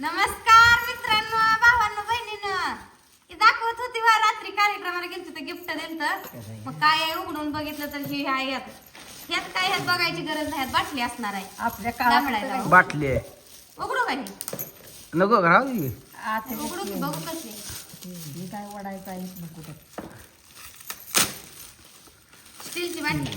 नमस्कार मित्रांनो, भावांनो, बहिणींनो. हे दाखवत होती वा रात्री कार्यक्रमाला गेलतो तर गिफ्ट दिलत. मग काय आहे उघडून बघितलं तर हे आहे ह्यात काय ह्यात बघायची गरज नाही. बाटली असणार आहे आपल्या काळात. बाटली आहे. उघडू काय नको घराव उघडू की बघू कशी काय वडायचं आहे नको तर स्टीलची बाटली.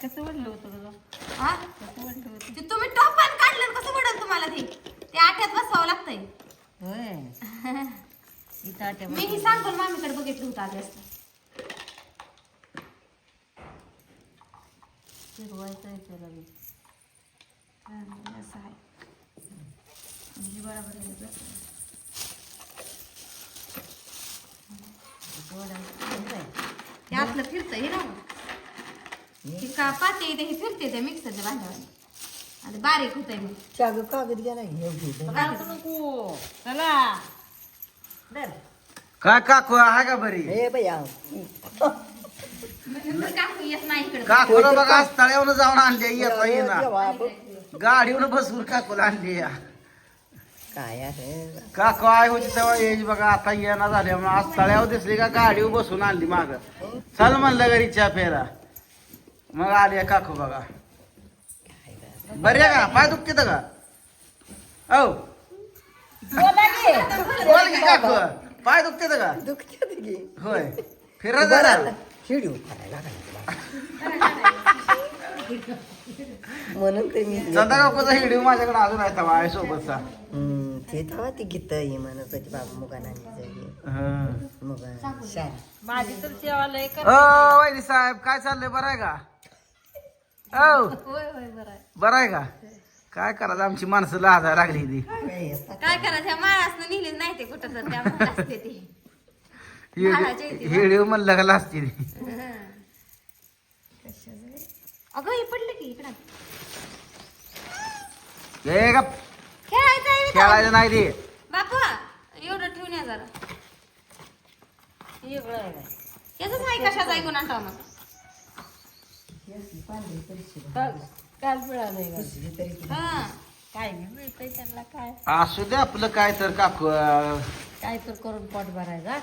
कसं वडलं होतं तुझं हा ते तुम्ही टोपान काढलं कसं पडेल तुम्हाला ते आठ्यात बसवावं लागतंय. होय इथं आट्या मी ही सांगतो मामीकडे बघितलं होतं आधी असं फिरवायचं आहे त्याला बी. असं आहे म्हणजे बरोबर आहे बस. ते आपलं फिरतंय हे ना हे का पाते इथे हे फिरते ते मिक्सरच्या भांड्यावर आणि बारीक होतंय मग चाग कागद गेला नको चला धर. काय काकू आहे का बरी? हे बया काकू येत नाही इकडे. काकूला बघा तळ्यावरून जाऊन आणली येता येईना. गाडीवर बसून काकूला आणली या. काय आहे काकू आहे होती तेव्हा यायची बघा, आता येणार झाल्या म्हणून आज तळ्यावर दिसली का गाडीवर बसून आणली माग. चल म्हणलं घरी चहा प्यायला, मग आली काकू बघा. बरी आहे का? पाय दुखते का? औ बोल की काकू, पाय दुखते का? दुखते होय फिरत जरा. शिडू म्हणून ते मी चंदा काकूचा हिडीव माझ्याकडे अजून आहे तवा आहे सोबतचा. ते तेव्हा ती गीत ही म्हणत होती बाबा मुगाना मुगा शाल माझी तर सेवा लय कर. वैनी साहेब काय चाललंय? बरं आहे का? औ होय होय बरं आहे. बरं आहे का? काय करायचं, आमची माणसं लाजायला लागली ती. काय करायचं ह्या माळासनं नेलीच नाही ते कुठं तर त्यामुळे असते ते महाराज येते ना. हिडीव म्हणलं का लाजते ती. अगं हे पडलं की इकडं हे का खेळायचं आहे इथं. खेळायचं नाही ते. बापू एवढं ठेवून या जरा वेगळं आहे काय? याच आहे कशाचं ऐकून आणता मग काल मिळालंय हा काय नाही मिळतंय त्यांना काय असू दे आपलं काय तर काकू. काय तर करून पोट भरायचा.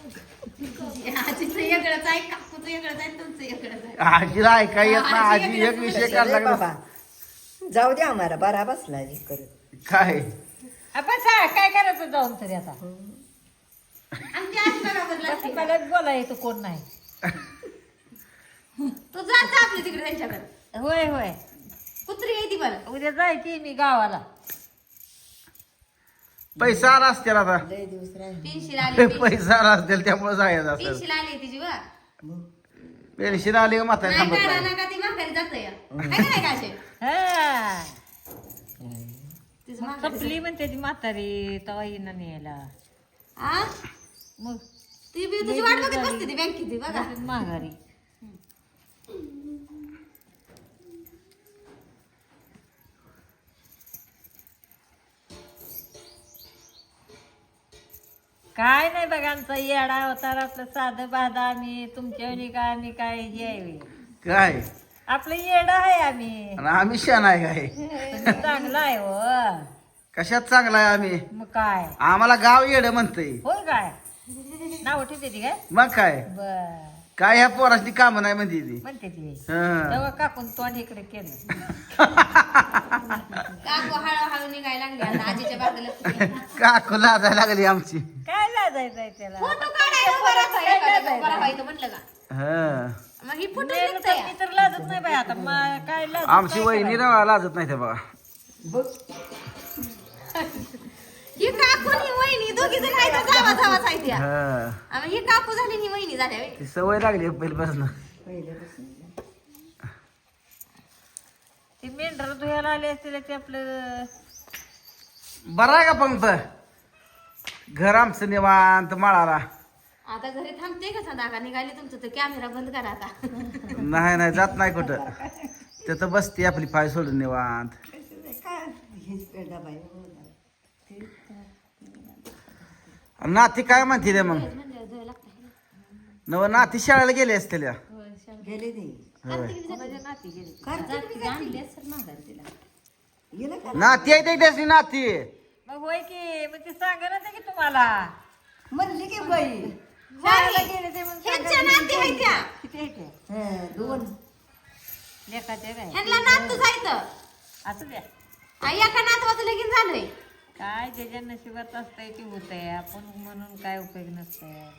आजीचं वेगळंच आहे, काकूचं वेगळंच आहे, तुमचं वेगळंच आहे. आजीला ऐका येत ना. आजी एक विषय काढला का? बाबा जाऊ दे आम्हाला बरा बसला जी करत काय आपण काय करायचं जाऊन तरी आता आमची आजी बरोबर लागते. मला बोला येतो कोण नाही. तू जात जा आपल्या तिकडे त्यांच्याकडे. होय होय कुत्री आहे ती बरं. उद्या जायची मी गावाला. पैसा आला असतील आता. पेन्शिल आली पैसा आला असतील त्यामुळे जायचं असेल. पेन्शिल आली तिची बा पेन्शन आली का म्हातारी नाही थांबत काढा नाही. नका ती म्हातारी जात या काय नाही का असे हा तिचं म्हातारी सपली म्हणते ती म्हातारी तवा येईना न्यायला. आ मग ती बी तुझी वाट बघत बसते ती बँकेत ती बघा. माघारी काय नाही बघा आमचा येडा होता आपलं साधं बाधा. आम्ही तुमच्या काय आम्ही काय हे आहे काय आपलं येडा आहे आम्ही. आणि आम्ही शान आहे काय? तुम्ही चांगला आहे हो. कशात चांगला आहे आम्ही? मग काय आम्हाला गाव येडं म्हणतंय. होय काय नाव ठेवते ती काय मग काय बर काय ह्या पोराची कामं नाही म्हणते ती. म्हणते ती हं. तेव्हा काकून तोंड इकडे केलं. काकू हळूहळू निघायला लागली आता आजीच्या बाजूला. काकू लाजायला लागली आमची. काय लाजायचंय त्याला फोटो काढायला बराच आहे, एखाद्याचा बरा व्हायचं म्हटलं का हं. मग ही फोटो मेलं तर मी तर लाजत नाही बाई आता काय लाजत आमची काय वहिनी करायचं? लाजत नाही ते बघा. ही काकू आणि वहिनी दोघी जण आहेत जावा जावाच आहेत या. हं. आणि ही काकू झाली ही वहिनी झाल्या व्हय. ती सवय लागली पहिल्यापासून. ती मेंढर धुयाला आले असतील ते आपलं बरं आहे का पंत? घर आमचं निवांत माळाला. आता घरी थांबते का सांगा का निघाली तुमचं तर कॅमेरा बंद करा आता. नाही नाही जात नाही कुठं. तिथं बसते आपली पाय सोडून निवांत. नाती काय म्हणते मग? म्हणलं धुवायला लागतं. नव नाती शाळेला गेले असतील. गेले ते कार्तिकीला जाते. आणली असेल माघारी तिला. गेलं का नाती आहे ते त्याची नाती. मग होय की मग ती सांगणार की तुम्हाला म्हणली की बाई शाळेला गेले ते म्हणून ह्यांच्या नाती आहेत त्या. किती आहे ते? हं, दोन लेकाचे काय ह्यांना नातू जायचं. असं द्या एका नातवाचं लगीन झालंय. काय ज्याच्या नशिबात असतंय ते होतंय. आपण म्हणून काय उपयोग नसतंय.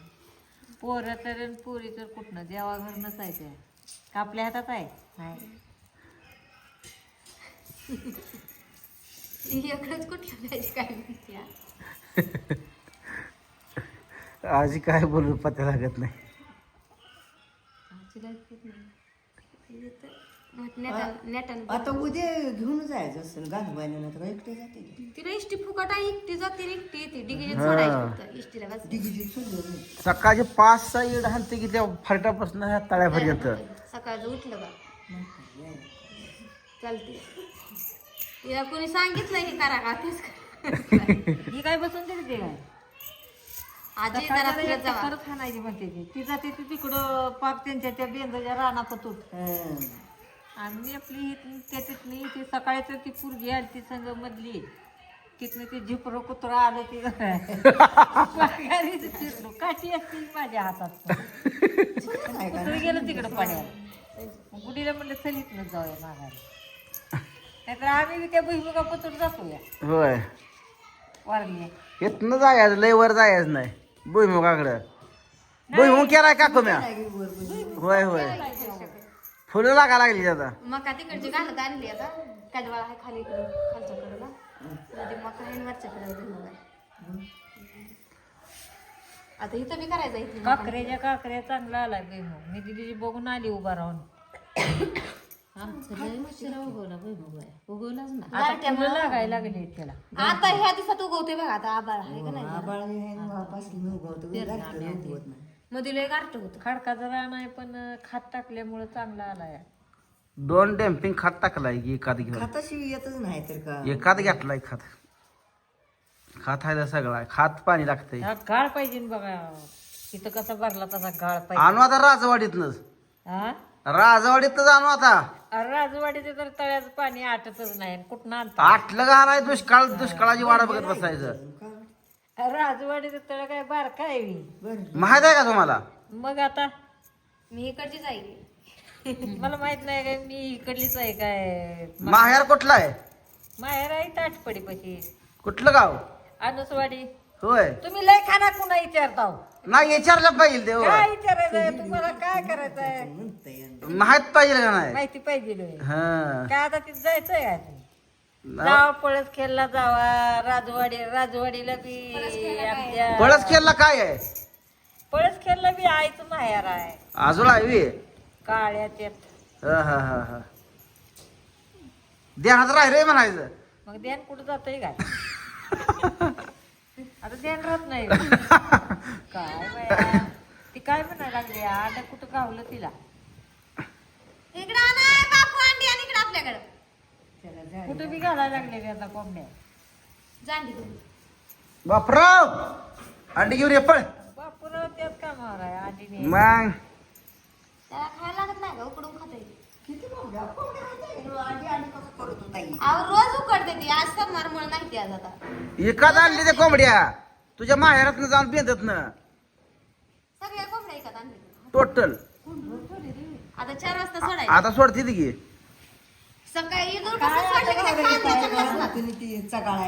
पोरं तर आणि पोरी तर कुठनं जेव्हा घर नसायचं का आपल्या हातात आहे नाही. इकडंच कुठलं पाहिजे काय माहिती आहे. आजी काय बोलू पत्ता लागत नाही. आजीला येत नाही. येतं. नेटानं आता उद्या घेऊन जायचं असेल गाणं तर एकटे जाते तिला इष्टी फुकट आहे. एकटी जाते एकटी येते. डिग्रीत सोडायची फक्त इष्टीला बस. सकाळचे 5-6 इड हाणते की त्या फाटापासून ह्या तळ्यापर्यंत. सकाळचं उठलं बा चालते. तिला कोणी सांगितलं हे करा का तेच करा. ही काय बसून देते ते काय आजी जरा फिरत जावा. खरंच खाणायची म्हणते ती जाते ती तिकडं पाक त्यांच्या त्या बेंदाच्या रानात उठ आणि मी आपली त्याच्यातनी ती सकाळी तर ती पुरगी आली ती संग मधली तिथनं ती झिपरं कुत्रं आलं ती माघारी फिरलो काठी असते माझ्या हातात कुत्रं गेलं तिकडं पाण्याला गुडीला म्हणलं चल इथनं जाऊया माघारी नाहीतर आम्ही बी त्या भुईमुगा पतूर जातोया होय वारली इथनं जायचं लय वर जायचं नाही. भुईमुगाकडं भुईमुग केलाय का म्या. होय होय फुलं लागा लागली आता. मका तिकडची घालत आणली आता काजवाळा आहे खाली इकडे खालच्या कडेला. मध्ये मका आहे आणि वरच्या कडेला. आता इथं बी करायचं इथं काकऱ्याच्या काकऱ्या चांगला आला भुईमुग मी दिदी बघून आली उभा राहून. आमचं लय उशिरा उगवला भुईमुग आहे. उगवलाच ना. आता फुलं लागायला लागली त्याला आता ह्या दिवसात उगवते बघा. आता आबाळ आहे का नाही. आबाळ उगवत मध्ये लय गारठ होत. खडकाचं रान आहे पण खात टाकल्यामुळं चांगला आलाय. 2 डॅम्पिंग खात टाकलाय की एकात घेऊन. खाताशिवाय येतच नाही तर का एकात घेतलाय खात. खात आहे तर सगळा खात पाणी लागतंय. हा गाळ पाहिजे ना बघा इथं कसा भरला तसा गाळ पाहिजे. आणू आता राजवाडीतनच. हा राजवाडीतच आणू आता. अरे राजवाडीचं तर तळ्याचं पाणी आटतच नाही कुठनं आणता. आटलं घाण आहे दुष्काळाची वाडा बघत बसायचं. राजवाडीचं तळ काय बारका आहे माहित आहे का तुम्हाला. मग आता मी इकडची जाईल. मला माहित नाही काय मी इकडलीच आहे काय. माहेर कुठला आहे. माहेर आहे ताटपडी पशी कुठलं गाव. अनुसवाडी. होय तुम्ही लय खाना कुणा विचारता नाही विचारलं पाहिजे देव. काय विचारायचंय तुम्हाला काय करायचंय माहित पाहिजे का नाही. माहिती पाहिजे हा काय आता तिथं जायचंय काय जावा पळस खेळला जावा राजवाडीला बी आमच्या पळस खेळला काय आहे. पळस खेळला बी आईचं माहेर आहे अजून आहे काळ्या त्यात. हा हा हा हा ध्यानात राह रे म्हणायचं. मग ध्यान कुठं जातंय काय आता ध्यान राहत नाही काय बाया ती काय म्हणायला लागली आता कुठं गावलं तिला इकडं आणा बापू अंडी आणि इकडं आपल्याकडं कुठं बी घालायला लागले रे आता कोंबड्या जांडी तुम्ही. बापराव अंडी घेऊन ये पळ. बापूराव त्यात कामावर आहे आधी मग त्याला खायला लागत नाही का उकडून खाता येईल. किती आणि कसं करत होता अहो रोज उकडते ती. आज सोमवारमुळे नाही ती आज आता. एकाच आणली ते कोंबड्या तुझ्या माहेरात जाऊन बेंदत ना सगळ्या कोंबड्या एकात आणली. टोटल. आता 4 वाजता सोडायचं. आता सोडते ती की सकाळी दूर कसं सोडलं की त्या कांद्याच्या ती चकाळा